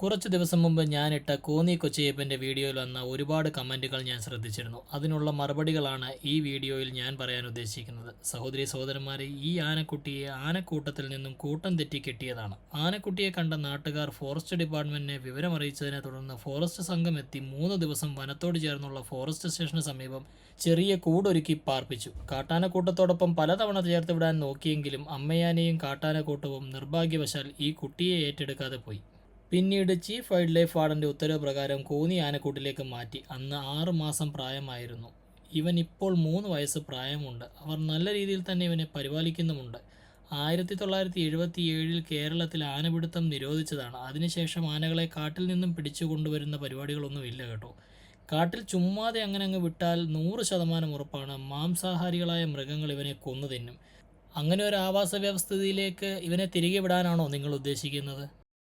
കുറച്ച് ദിവസം മുമ്പ് ഞാനിട്ട കോന്നി കൊച്ചയ്യപ്പൻ്റെ വീഡിയോയിൽ വന്ന ഒരുപാട് കമൻറ്റുകൾ ഞാൻ ശ്രദ്ധിച്ചിരുന്നു. അതിനുള്ള മറുപടികളാണ് ഈ വീഡിയോയിൽ ഞാൻ പറയാൻ ഉദ്ദേശിക്കുന്നത്. സഹോദരി സഹോദരന്മാരെ, ഈ ആനക്കുട്ടിയെ ആനക്കൂട്ടത്തിൽ നിന്നും കൂട്ടം തെറ്റി കെട്ടിയതാണ്. ആനക്കുട്ടിയെ കണ്ട നാട്ടുകാർ ഫോറസ്റ്റ് ഡിപ്പാർട്ട്മെൻറ്റിനെ വിവരമറിയിച്ചതിനെ തുടർന്ന് ഫോറസ്റ്റ് സംഘം എത്തി 3 ദിവസം വനത്തോട് ചേർന്നുള്ള ഫോറസ്റ്റ് സ്റ്റേഷന് സമീപം ചെറിയ കൂടൊരുക്കി പാർപ്പിച്ചു. കാട്ടാനക്കൂട്ടത്തോടൊപ്പം പലതവണ ചേർത്ത് വിടാൻ നോക്കിയെങ്കിലും അമ്മയാനയും കാട്ടാനക്കൂട്ടവും നിർഭാഗ്യവശാൽ ഈ കുട്ടിയെ ഏറ്റെടുക്കാതെ പോയി. പിന്നീട് ചീഫ് വൈൽഡ് ലൈഫ് വാർഡൻ്റെ ഉത്തരവ് പ്രകാരം കോന്നി ആനക്കൂട്ടിലേക്ക് മാറ്റി. അന്ന് 6 മാസം പ്രായമായിരുന്നു. ഇവൻ ഇപ്പോൾ 3 വയസ്സ് പ്രായമുണ്ട്. അവർ നല്ല രീതിയിൽ തന്നെ ഇവനെ പരിപാലിക്കുന്നുമുണ്ട്. 1977 കേരളത്തിൽ ആനപിടുത്തം നിരോധിച്ചതാണ്. അതിനുശേഷം ആനകളെ കാട്ടിൽ നിന്നും പിടിച്ചു കൊണ്ടുവരുന്ന പരിപാടികളൊന്നും ഇല്ല കേട്ടോ. കാട്ടിൽ ചുമ്മാതെ അങ്ങ് വിട്ടാൽ 100% ഉറപ്പാണ് മാംസാഹാരികളായ മൃഗങ്ങൾ ഇവനെ കൊന്നു തിന്നും. അങ്ങനെ ഒരു ആവാസ വ്യവസ്ഥയിലേക്ക് ഇവനെ തിരികെ വിടാനാണോ നിങ്ങൾ ഉദ്ദേശിക്കുന്നത്?